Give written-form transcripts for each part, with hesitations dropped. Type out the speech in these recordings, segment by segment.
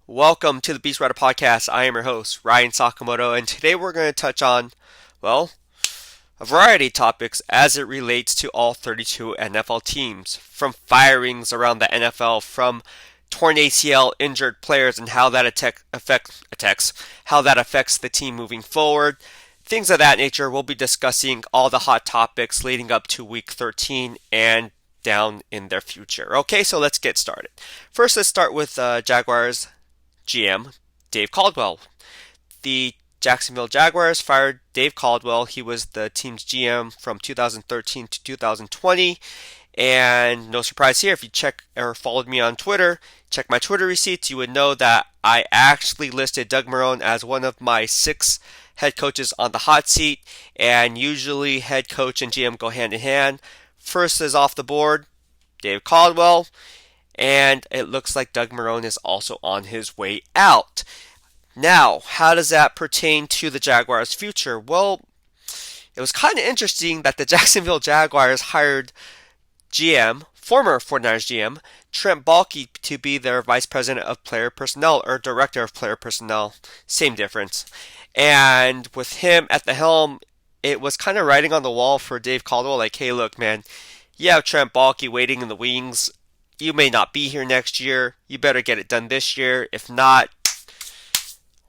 Welcome to the BEASTwriter podcast. I am your host, Ryan Sakamoto, and today we're going to touch on, well, a variety of topics as it relates to all 32 NFL teams, from firings around the NFL, from torn ACL injured players and how that affects the team moving forward. Things of that nature. We'll be discussing all the hot topics leading up to week 13 and down in their future. Okay, so let's get started. First, let's start with Jaguars GM Dave Caldwell. The Jacksonville Jaguars fired Dave Caldwell. He was the team's GM from 2013 to 2020. And no surprise here, if you check or followed me on Twitter, check my Twitter receipts, you would know that I actually listed Doug Marrone as one of my 6 head coaches on the hot seat. And usually head coach and GM go hand in hand. First is off the board, Dave Caldwell. And it looks like Doug Marrone is also on his way out. Now, how does that pertain to the Jaguars' future? Well, it was kind of interesting that the Jacksonville Jaguars hired former 49ers GM, Trent Baalke to be their Vice President of Player Personnel, or Director of Player Personnel. Same difference. And with him at the helm, it was kind of writing on the wall for Dave Caldwell, like, hey, look, man, you have Trent Baalke waiting in the wings. You may not be here next year. You better get it done this year. If not,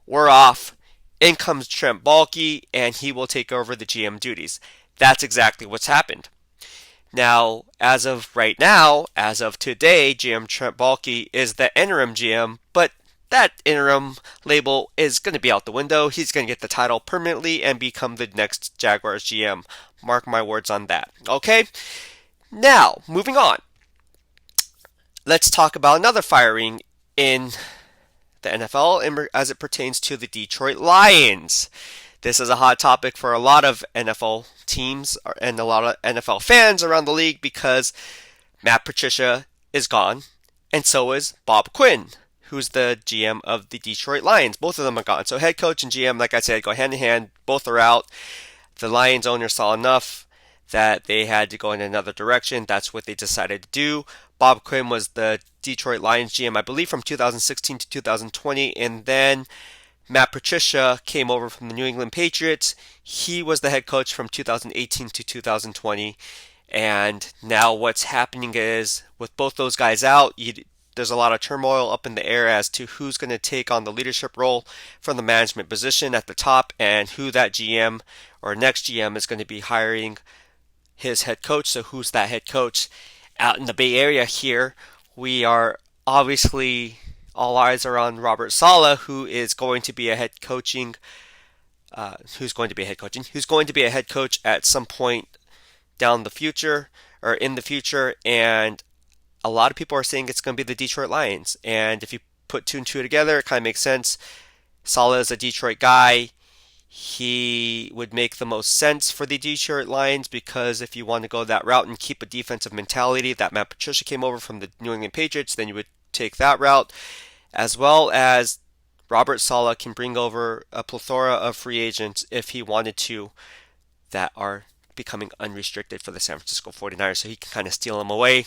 we're off. In comes Trent Baalke, and he will take over the GM duties. That's exactly what's happened. Now, as of today, GM Trent Baalke is the interim GM, but that interim label is going to be out the window. He's going to get the title permanently and become the next Jaguars GM. Mark my words on that. Okay? Now, moving on. Let's talk about another firing in the NFL as it pertains to the Detroit Lions. This is a hot topic for a lot of NFL teams and a lot of NFL fans around the league because Matt Patricia is gone, and so is Bob Quinn, who's the GM of the Detroit Lions. Both of them are gone. So head coach and GM, like I said, go hand in hand. Both are out. The Lions owner saw enough that they had to go in another direction. That's what they decided to do. Bob Quinn was the Detroit Lions GM, I believe, from 2016 to 2020, and then Matt Patricia came over from the New England Patriots. He was the head coach from 2018 to 2020, and now what's happening is, with both those guys out, there's a lot of turmoil up in the air as to who's going to take on the leadership role from the management position at the top and who that GM or next GM is going to be hiring his head coach. So who's that head coach? Out in the Bay Area here, we are obviously, all eyes are on Robert Saleh, who's going to be a head coach at some point down the future or in the future, and a lot of people are saying it's going to be the Detroit Lions. And if you put 2 and 2 together, it kind of makes sense. Saleh is a Detroit guy. He would make the most sense for the Detroit Lions because if you want to go that route and keep a defensive mentality that Matt Patricia came over from the New England Patriots, then you would take that route. As well as Robert Saleh can bring over a plethora of free agents if he wanted to that are becoming unrestricted for the San Francisco 49ers, so he can kind of steal them away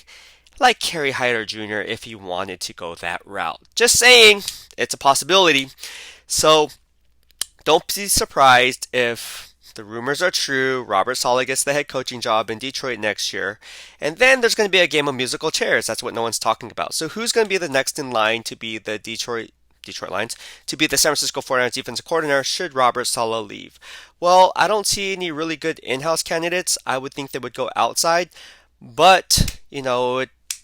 like Kerry Hyder Jr. if he wanted to go that route. Just saying, it's a possibility. So don't be surprised if the rumors are true. Robert Saleh gets the head coaching job in Detroit next year. And then there's going to be a game of musical chairs. That's what no one's talking about. So who's going to be the next in line to be the Detroit Lions, to be the San Francisco 49ers defensive coordinator should Robert Saleh leave? Well, I don't see any really good in-house candidates. I would think they would go outside. But,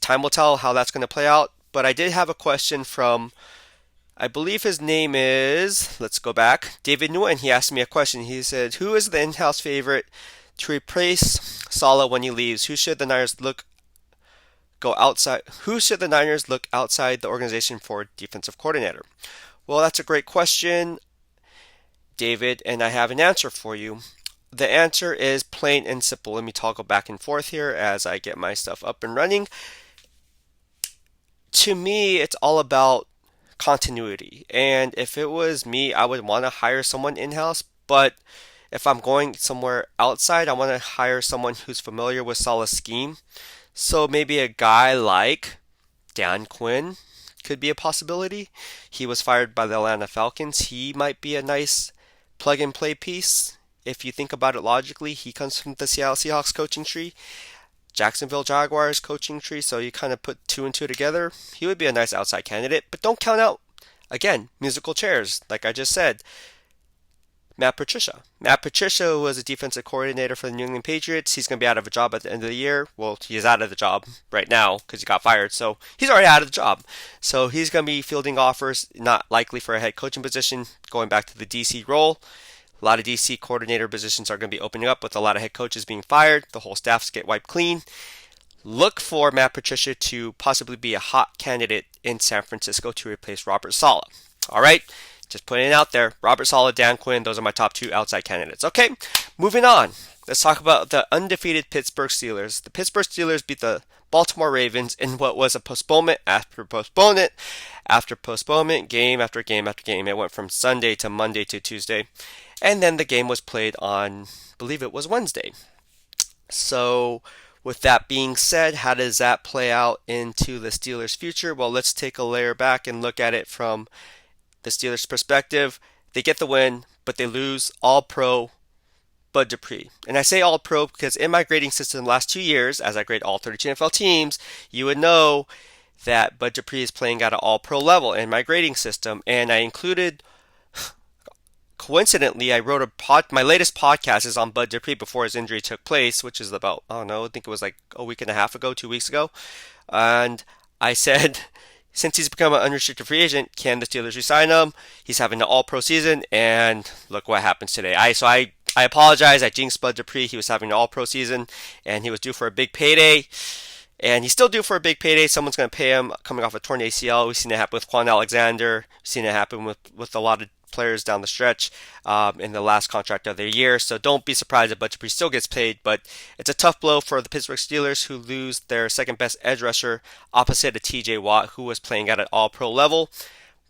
time will tell how that's going to play out. But I did have a question from, I believe his name is, let's go back, David Newton. He asked me a question. He said, who is the in-house favorite to replace Saleh when he leaves? Who should the Niners look outside the organization for defensive coordinator? Well, that's a great question, David, and I have an answer for you. The answer is plain and simple. Let me toggle back and forth here as I get my stuff up and running. To me, it's all about continuity. And if it was me, I would want to hire someone in-house. But if I'm going somewhere outside, I want to hire someone who's familiar with Saleh's scheme. So maybe a guy like Dan Quinn could be a possibility. He was fired by the Atlanta Falcons. He might be a nice plug-and-play piece. If you think about it logically, he comes from the Seattle Seahawks coaching tree, Jacksonville Jaguars coaching tree, so you kind of put two and two together. He would be a nice outside candidate, but don't count out, again, musical chairs, like I just said. Matt Patricia. Matt Patricia was a defensive coordinator for the New England Patriots. He's going to be out of a job at the end of the year. Well, he is out of the job right now because he got fired. So he's already out of the job. So he's going to be fielding offers, not likely for a head coaching position, going back to the DC role. A lot of DC coordinator positions are going to be opening up with a lot of head coaches being fired. The whole staffs get wiped clean. Look for Matt Patricia to possibly be a hot candidate in San Francisco to replace Robert Saleh. All right? Just putting it out there. Robert Saleh, Dan Quinn, those are my top two outside candidates. Okay, moving on. Let's talk about the undefeated Pittsburgh Steelers. The Pittsburgh Steelers beat the Baltimore Ravens in what was a postponement after postponement after postponement, game after game after game. It went from Sunday to Monday to Tuesday. And then the game was played on, I believe it was Wednesday. So with that being said, how does that play out into the Steelers' future? Well, let's take a layer back and look at it from the Steelers' perspective. They get the win, but they lose All-Pro Bud Dupree. And I say All-Pro because in my grading system the last 2 years, as I grade all 32 NFL teams, you would know that Bud Dupree is playing at an All-Pro level in my grading system. And I included, coincidentally, I wrote my latest podcast is on Bud Dupree before his injury took place, which is about, I don't know, I think it was like a week and a half ago, 2 weeks ago. And I said, since he's become an unrestricted free agent, can the Steelers re-sign him? He's having an all-pro season, and look what happens today. I apologize. I jinxed Bud Dupree. He was having an all-pro season, and he was due for a big payday. And he's still due for a big payday. Someone's going to pay him coming off a torn ACL. We've seen it happen with Quan Alexander. We've seen it happen with a lot of players down the stretch in the last contract of their year. So don't be surprised if Bud Dupree still gets paid. But it's a tough blow for the Pittsburgh Steelers, who lose their second best edge rusher opposite of TJ Watt, who was playing at an all-pro level.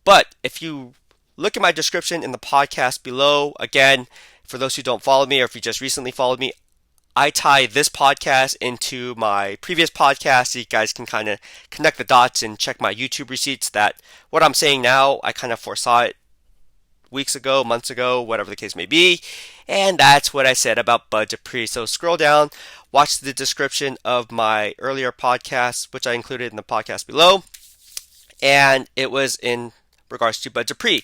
But if you look at my description in the podcast below, again, for those who don't follow me or if you just recently followed me, I tie this podcast into my previous podcast so you guys can kind of connect the dots and check my YouTube receipts that what I'm saying now, I kind of foresaw it weeks ago, months ago, whatever the case may be. And that's what I said about Bud Dupree. So scroll down, watch the description of my earlier podcast, which I included in the podcast below. And it was in regards to Bud Dupree.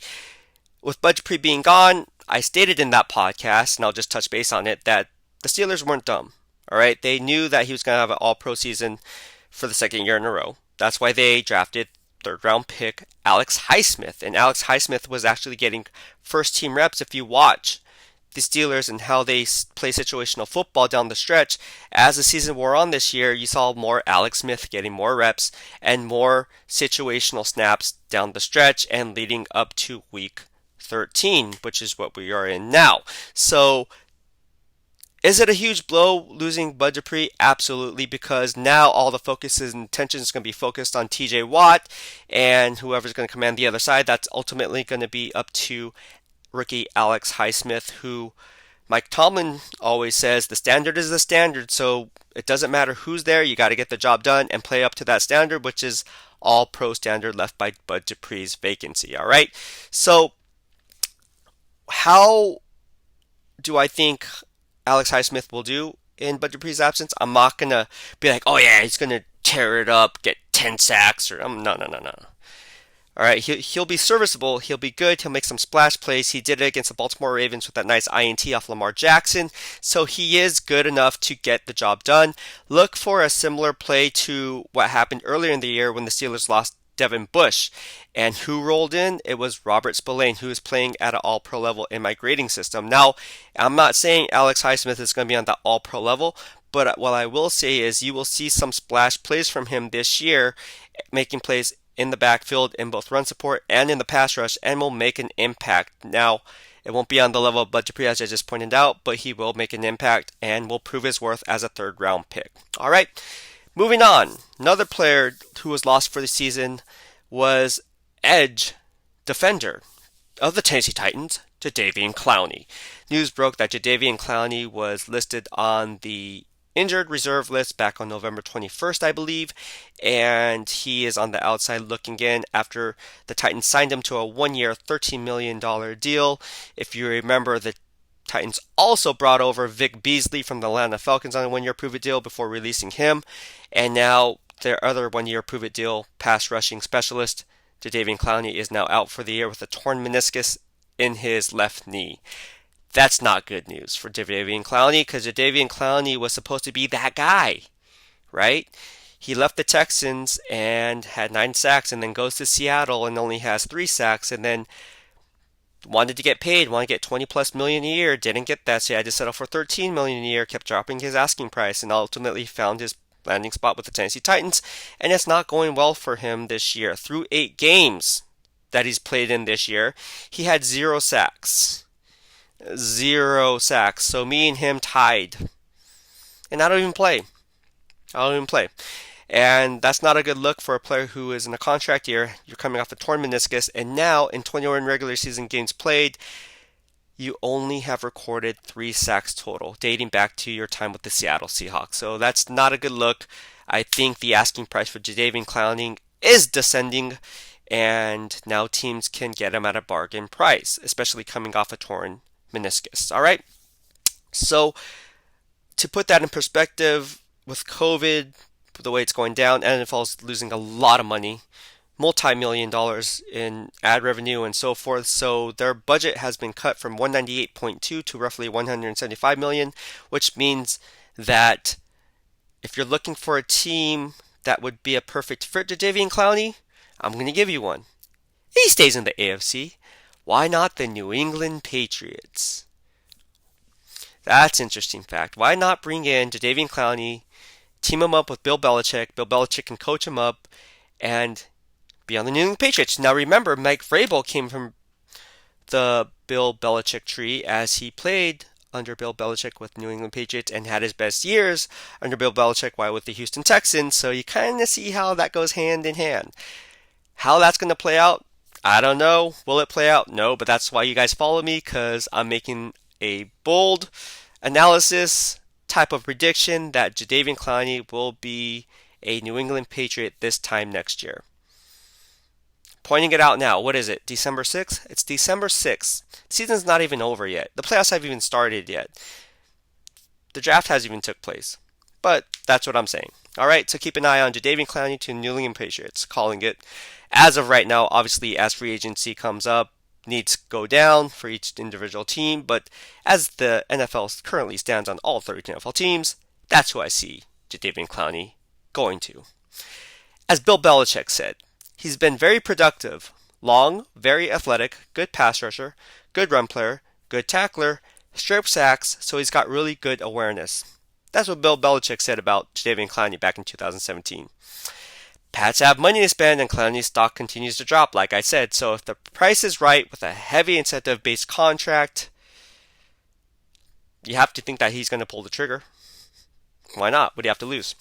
With Bud Dupree being gone, I stated in that podcast, and I'll just touch base on it, that the Steelers weren't dumb. All right, they knew that he was going to have an all-pro season for the second year in a row. That's why they drafted third-round pick Alex Highsmith. And Alex Highsmith was actually getting first-team reps. If you watch the Steelers and how they play situational football down the stretch, as the season wore on this year, you saw more Alex Smith getting more reps and more situational snaps down the stretch and leading up to week 13, which is what we are in now. So is it a huge blow losing Bud Dupree? Absolutely, because now all the focus and attention is going to be focused on TJ Watt and whoever's going to command the other side. That's ultimately going to be up to rookie Alex Highsmith, who Mike Tomlin always says the standard is the standard, so it doesn't matter who's there. You got to get the job done and play up to that standard, which is all pro standard left by Bud Dupree's vacancy. All right, so how do I think Alex Highsmith will do in Bud Dupree's absence? I'm not going to be like, oh yeah, he's going to tear it up, get 10 sacks, or no. All right, he'll be serviceable. He'll be good. He'll make some splash plays. He did it against the Baltimore Ravens with that nice INT off Lamar Jackson. So he is good enough to get the job done. Look for a similar play to what happened earlier in the year when the Steelers lost Devin Bush. And who rolled in? It was Robert Spillane, who is playing at an all-pro level in my grading system. Now, I'm not saying Alex Highsmith is going to be on that all-pro level, but what I will say is you will see some splash plays from him this year, making plays in the backfield in both run support and in the pass rush, and will make an impact. Now, it won't be on the level of Bud Dupree, as I just pointed out, but he will make an impact and will prove his worth as a third-round pick. All right, moving on. Another player who was lost for the season was edge defender of the Tennessee Titans, Jadeveon Clowney. News broke that Jadeveon Clowney was listed on the injured reserve list back on November 21st, I believe, and he is on the outside looking in after the Titans signed him to a 1-year, $13 million deal. If you remember, the Titans also brought over Vic Beasley from the Atlanta Falcons on a 1-year prove-it deal before releasing him, and now their other 1-year prove-it deal pass rushing specialist, Jadeveon Clowney, is now out for the year with a torn meniscus in his left knee. That's not good news for Jadeveon Clowney, because Jadeveon Clowney was supposed to be that guy, right? He left the Texans and had 9 sacks and then goes to Seattle and only has 3 sacks and then wanted to get paid, wanted to get 20 plus million a year, didn't get that, so he had to settle for 13 million a year, kept dropping his asking price and ultimately found his landing spot with the Tennessee Titans, and it's not going well for him this year. Through 8 games that he's played in this year, he had 0 sacks. 0 sacks. So me and him tied. And I don't even play. And that's not a good look for a player who is in a contract year. You're coming off a torn meniscus, and now in 21 regular season games played, you only have recorded 3 sacks total, dating back to your time with the Seattle Seahawks. So that's not a good look. I think the asking price for Jadeveon Clowney is descending, and now teams can get him at a bargain price, especially coming off a torn meniscus. All right. So to put that in perspective, with COVID, the way it's going down, NFL is losing a lot of money, multi-million dollars in ad revenue and so forth. So their budget has been cut from 198.2 to roughly 175 million, which means that if you're looking for a team that would be a perfect fit to Jadeveon Clowney, I'm going to give you one. He stays in the AFC. Why not the New England Patriots? That's an interesting fact. Why not bring in Jadeveon Clowney, team him up with Bill Belichick. Bill Belichick can coach him up and be on the New England Patriots. Now remember, Mike Vrabel came from the Bill Belichick tree as he played under Bill Belichick with New England Patriots and had his best years under Bill Belichick while with the Houston Texans. So you kind of see how that goes hand in hand. How that's going to play out, I don't know. Will it play out? No, but that's why you guys follow me, because I'm making a bold analysis type of prediction that Jadeveon Clowney will be a New England Patriot this time next year. Pointing it out now. What is it? December 6th? It's December 6th. The season's not even over yet. The playoffs haven't even started yet. The draft hasn't even took place. But that's what I'm saying. All right, so keep an eye on Jadeveon Clowney to New England Patriots, calling it. As of right now, obviously, as free agency comes up, needs go down for each individual team. But as the NFL currently stands on all 32 NFL teams, that's who I see Jadeveon Clowney going to. As Bill Belichick said, he's been very productive, long, very athletic, good pass rusher, good run player, good tackler, strip sacks, so he's got really good awareness. That's what Bill Belichick said about Jadeveon Clowney back in 2017. Pats have money to spend and Clowney's stock continues to drop, like I said. So if the price is right with a heavy incentive-based contract, you have to think that he's going to pull the trigger. Why not? What do you have to lose?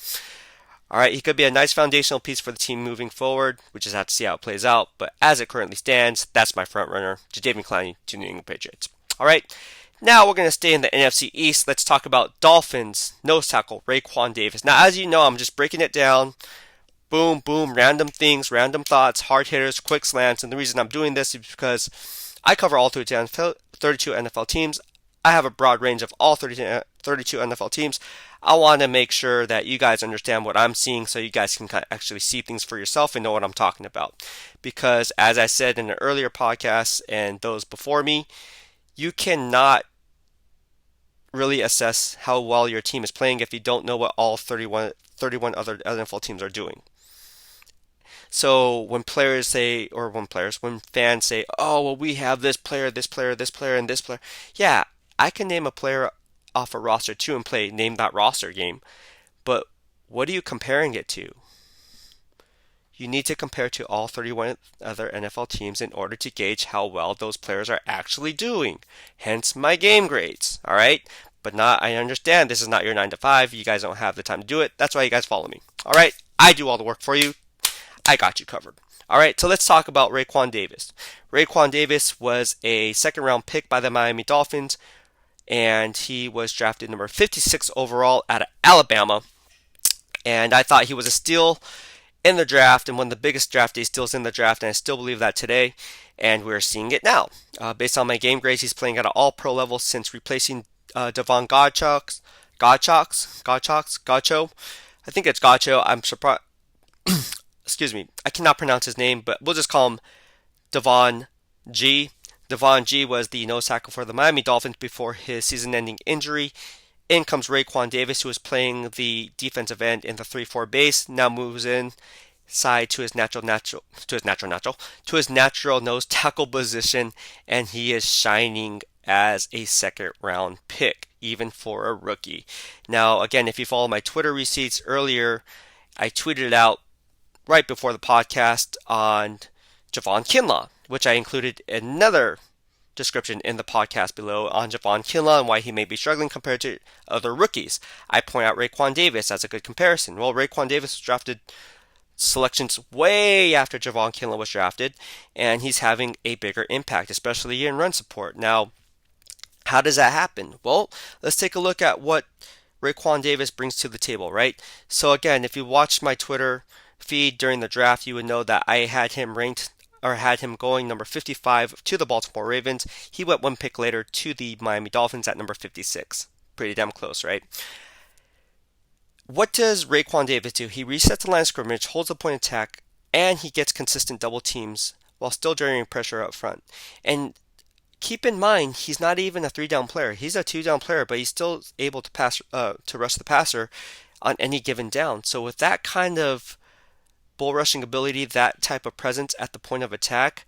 All right, he could be a nice foundational piece for the team moving forward. We just have to see how it plays out. But as it currently stands, that's my front runner, Jadeveon Clowney to New England Patriots. All right, now we're going to stay in the NFC East. Let's talk about Dolphins nose tackle Rayquan Davis. Now, as you know, I'm just breaking it down. Boom, boom, random things, random thoughts, hard hitters, quick slants. And the reason I'm doing this is because I cover all 32 NFL teams. I have a broad range of all 32 NFL teams. I want to make sure that you guys understand what I'm seeing so you guys can actually see things for yourself and know what I'm talking about. Because as I said in an earlier podcast and those before me, you cannot really assess how well your team is playing if you don't know what all 31 other NFL teams are doing. So when fans say, oh, well, we have this player, and this player. Yeah, I can name a player off a roster too and name that roster game. But what are you comparing it to? You need to compare to all 31 other NFL teams in order to gauge how well those players are actually doing. Hence my game grades, all right? But I understand this is not your 9 to 5. You guys don't have the time to do it. That's why you guys follow me. All right? I do all the work for you. I got you covered. All right, so let's talk about Rayquan Davis. Rayquan Davis was a second-round pick by the Miami Dolphins. and he was drafted number 56 overall out of Alabama. And I thought he was a steal in the draft and one of the biggest draft day steals in the draft, and I still believe that today. And we're seeing it now. Based on my game grades, he's playing at an all-pro level since replacing Devon Godchaux. I think it's Gacho. I'm surprised. Excuse me. I cannot pronounce his name, but we'll just call him Devon G. Devon G was the nose tackle for the Miami Dolphins before his season-ending injury. In comes Rayquan Davis, who is playing the defensive end in the 3-4 base. Now moves inside to his natural nose tackle position, and he is shining as a second-round pick, even for a rookie. Now, again, if you follow my Twitter receipts earlier, I tweeted it out right before the podcast on Javon Kinlaw, which I included another description in the podcast below on Jadeveon Clowney and why he may be struggling compared to other rookies. I point out Rayquan Davis as a good comparison. Well, Rayquan Davis was drafted selections way after Jadeveon Clowney was drafted, and he's having a bigger impact, especially in run support. Now, how does that happen? Well, let's take a look at what Rayquan Davis brings to the table, right? So again, if you watched my Twitter feed during the draft, you would know that I had him going number 55 to the Baltimore Ravens. He went one pick later to the Miami Dolphins at number 56. Pretty damn close, right? What does Rayquan Davis do? He resets the line of scrimmage, holds the point attack, and he gets consistent double teams while still generating pressure up front. And keep in mind, he's not even a 3-down player. He's a 2-down player, but he's still able to pass to rush the passer on any given down. So with that kind of bull rushing ability, that type of presence at the point of attack,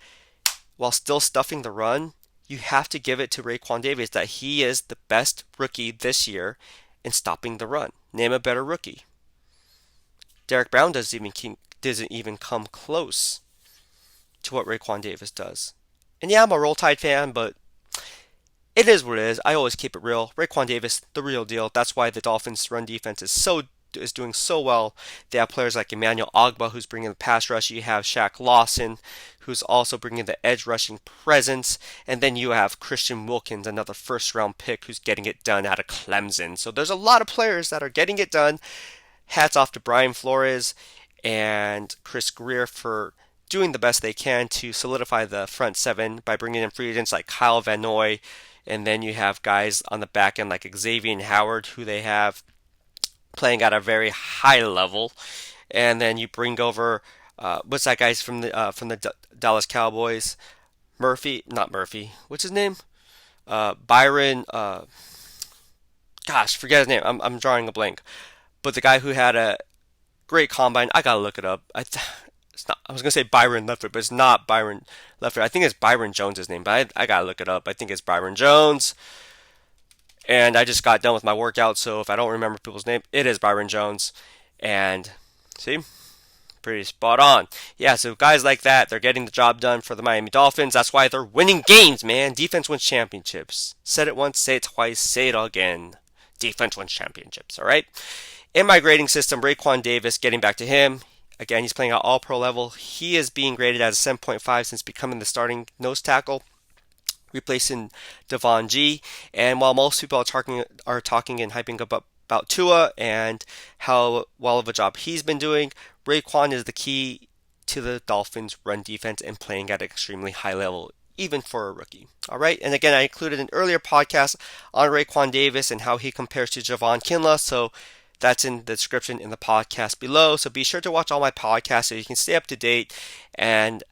while still stuffing the run, you have to give it to Rayquan Davis that he is the best rookie this year in stopping the run. Name a better rookie. Derek Brown doesn't even come close to what Rayquan Davis does. And yeah, I'm a Roll Tide fan, but it is what it is. I always keep it real. Rayquan Davis, the real deal. That's why the Dolphins' run defense is doing so well. They have players like Emmanuel Ogbah, who's bringing the pass rush. You have Shaq Lawson, who's also bringing the edge rushing presence. And then you have Christian Wilkins, another first-round pick who's getting it done out of Clemson. So there's a lot of players that are getting it done. Hats off to Brian Flores and Chris Greer for doing the best they can to solidify the front seven by bringing in free agents like Kyle Van Noy. And then you have guys on the back end like Xavier Howard, who they have playing at a very high level. And then you bring over what's that guy's from the Dallas Cowboys? Not Murphy. What's his name? Byron. Forget his name. I'm drawing a blank. But the guy who had a great combine. I gotta look it up. It's not. I was gonna say Byron Leftwich, but it's not Byron Leftwich. I think it's Byron Jones' his name, but I gotta look it up. I think it's Byron Jones. And I just got done with my workout, so if I don't remember people's name, it is Byron Jones. And see, pretty spot on. Yeah, so guys like that, they're getting the job done for the Miami Dolphins. That's why they're winning games, man. Defense wins championships. Said it once, say it twice, say it again. Defense wins championships, all right? In my grading system, Rayquan Davis, getting back to him, again, he's playing at all-pro level. He is being graded as a 7.5 since becoming the starting nose tackle, replacing Devon G. And while most people are talking and hyping up about Tua and how well of a job he's been doing, Rayquan is the key to the Dolphins' run defense and playing at an extremely high level, even for a rookie. All right, and again, I included an earlier podcast on Rayquan Davis and how he compares to Javon Kinlaw, so that's in the description in the podcast below. So be sure to watch all my podcasts so you can stay up to date and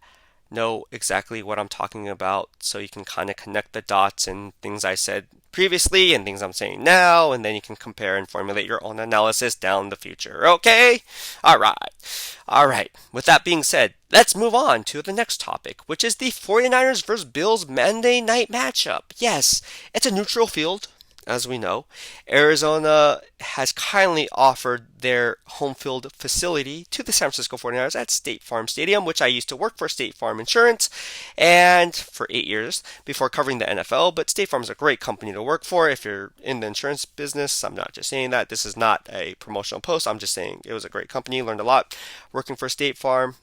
know exactly what I'm talking about, so you can kind of connect the dots and things I said previously and things I'm saying now, and then you can compare and formulate your own analysis down the future. Okay? All right. With that being said, let's move on to the next topic, which is the 49ers versus Bills Monday night matchup. Yes, it's a neutral field, as we know. Arizona has kindly offered their home field facility to the San Francisco 49ers at State Farm Stadium, which I used to work for State Farm Insurance and for 8 years before covering the NFL. But State Farm is a great company to work for if you're in the insurance business. I'm not just saying that. This is not a promotional post. I'm just saying it was a great company. Learned a lot working for State Farm.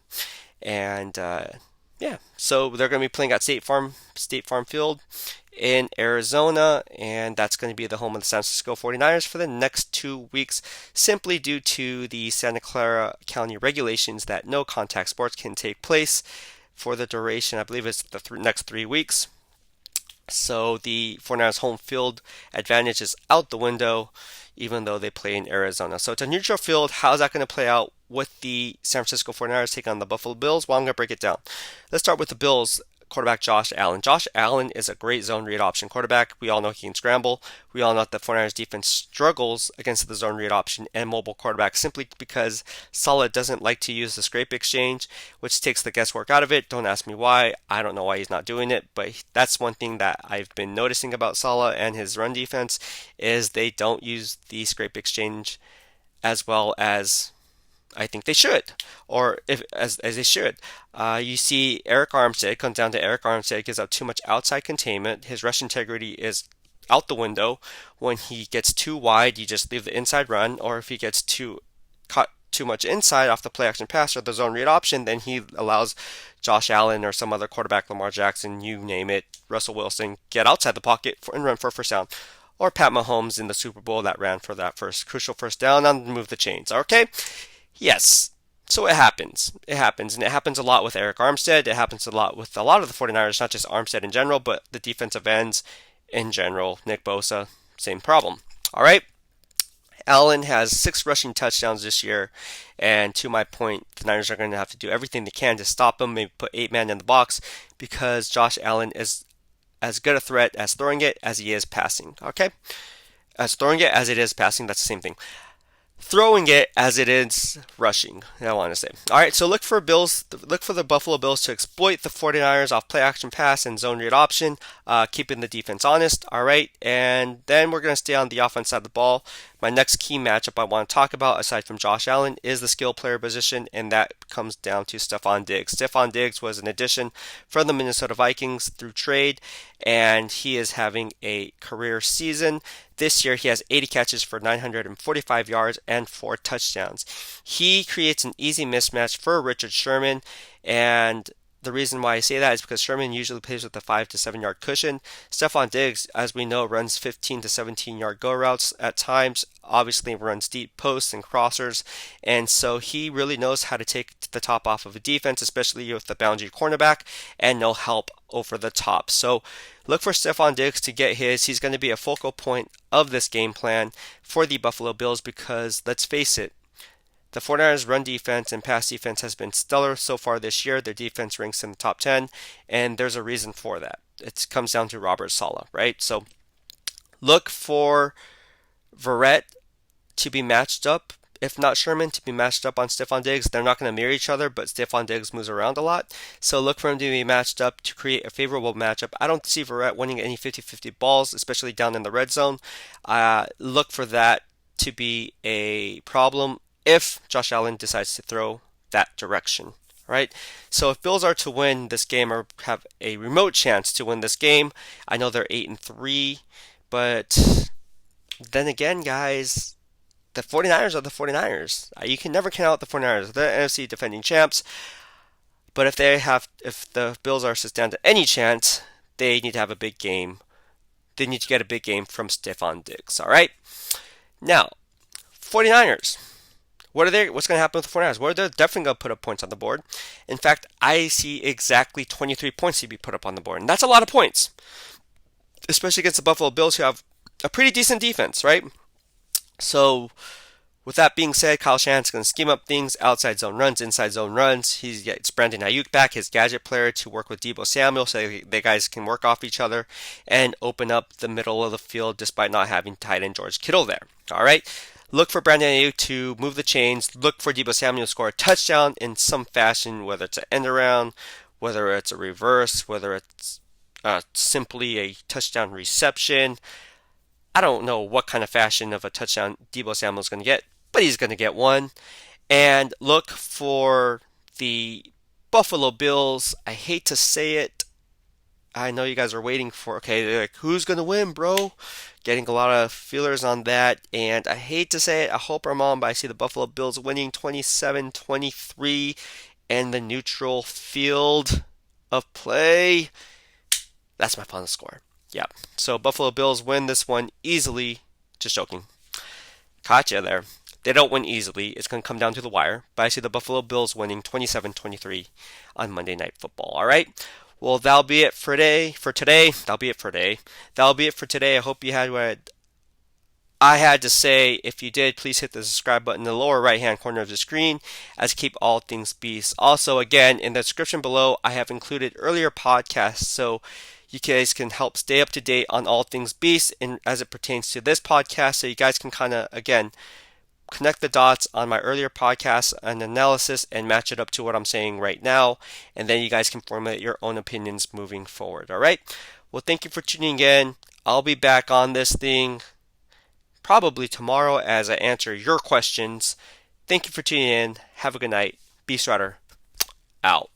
And Yeah, so they're going to be playing at State Farm Field in Arizona, and that's going to be the home of the San Francisco 49ers for the next 2 weeks, simply due to the Santa Clara County regulations that no contact sports can take place for the duration. I believe it's the next 3 weeks. So the 49ers home field advantage is out the window, even though they play in Arizona. So it's a neutral field. How's that going to play out with the San Francisco 49ers taking on the Buffalo Bills? Well, I'm going to break it down. Let's start with the Bills quarterback Josh Allen. Josh Allen is a great zone read option quarterback. We all know he can scramble. We all know that the 49ers defense struggles against the zone read option and mobile quarterback simply because Saleh doesn't like to use the scrape exchange, which takes the guesswork out of it. Don't ask me why. I don't know why he's not doing it, but that's one thing that I've been noticing about Saleh and his run defense is they don't use the scrape exchange as well as I think they should, or if as they should. You see, Eric Armstead comes down to Eric Armstead gives up too much outside containment. His rush integrity is out the window. When he gets too wide, you just leave the inside run, or if he gets caught too much inside off the play action pass or the zone read option, then he allows Josh Allen or some other quarterback, Lamar Jackson, you name it, Russell Wilson, get outside the pocket and run for a first down. Or Pat Mahomes in the Super Bowl that ran for that first crucial first down and move the chains. Okay. Yes. So it happens. It happens. And it happens a lot with Eric Armstead. It happens a lot with a lot of the 49ers, not just Armstead in general, but the defensive ends in general. Nick Bosa, same problem. All right. Allen has 6 rushing touchdowns this year. And to my point, the Niners are going to have to do everything they can to stop him, maybe put 8 men in the box because Josh Allen is as good a threat as throwing it as he is passing. Okay? As throwing it as it is passing, that's the same thing. Throwing it as it is rushing, I want to say. All right, so look for the Buffalo Bills to exploit the 49ers off play action pass and zone read option, keeping the defense honest. All right, and then we're going to stay on the offense side of the ball. My next key matchup I want to talk about, aside from Josh Allen, is the skill player position, and that comes down to Stefon Diggs. Stefon Diggs was an addition from the Minnesota Vikings through trade, and he is having a career season. This year, he has 80 catches for 945 yards and 4 touchdowns. He creates an easy mismatch for Richard Sherman, and the reason why I say that is because Sherman usually plays with a 5 to 7 yard cushion. Stefon Diggs, as we know, runs 15 to 17 yard go routes at times, obviously runs deep posts and crossers, and so he really knows how to take the top off of a defense, especially with the boundary cornerback and no help over the top. So look for Stefon Diggs to get his. He's going to be a focal point of this game plan for the Buffalo Bills because, let's face it, the 49ers run defense and pass defense has been stellar so far this year. Their defense ranks in the top 10, and there's a reason for that. It comes down to Robert Saleh, right? So look for Verrett to be matched up, if not Sherman, to be matched up on Stefon Diggs. They're not going to mirror each other, but Stefon Diggs moves around a lot. So look for him to be matched up to create a favorable matchup. I don't see Verrett winning any 50-50 balls, especially down in the red zone. Look for that to be a problem if Josh Allen decides to throw that direction, right? So if Bills are to win this game or have a remote chance to win this game, I know they're 8-3, but then again, guys, the 49ers are the 49ers. You can never count out the 49ers. They're the NFC defending champs, but if the Bills are to stand to any chance, they need to have a big game. They need to get a big game from Stefon Diggs, all right? Now, 49ers. What's going to happen with the 49ers? Well, they're definitely going to put up points on the board. In fact, I see exactly 23 points to be put up on the board. And that's a lot of points, especially against the Buffalo Bills, who have a pretty decent defense, right? So, with that being said, Kyle Shanahan's going to scheme up things, outside zone runs, inside zone runs. He gets Brandon Ayuk back, his gadget player, to work with Deebo Samuel so the guys can work off each other and open up the middle of the field despite not having tight end George Kittle there. All right? Look for Brandon Ayuk to move the chains. Look for Deebo Samuel to score a touchdown in some fashion, whether it's an end around, whether it's a reverse, whether it's simply a touchdown reception. I don't know what kind of fashion of a touchdown Deebo Samuel is going to get, but he's going to get one. And look for the Buffalo Bills. I hate to say it. I know you guys are waiting for, okay, like, who's going to win, bro? Getting a lot of feelers on that. And I hate to say it. I hope I'm wrong, but I see the Buffalo Bills winning 27-23 in the neutral field. of play. That's my final score. Yeah. So Buffalo Bills win this one easily. Just joking. Caught you there. They don't win easily. It's going to come down to the wire. But I see the Buffalo Bills winning 27-23 on Monday Night Football. All right. Well, that'll be it for today. That'll be it for today. I hope you had what I had to say. If you did, please hit the subscribe button in the lower right hand corner of the screen as keep all things beast. Also, again, in the description below, I have included earlier podcasts so you guys can help stay up to date on all things beast and as it pertains to this podcast, so you guys can kind of, again, connect the dots on my earlier podcast and analysis and match it up to what I'm saying right now, and then you guys can formulate your own opinions moving forward. All right. Well, thank you for tuning in. I'll be back on this thing probably tomorrow as I answer your questions. Thank you for tuning in. Have a good night. BEASTwriter out.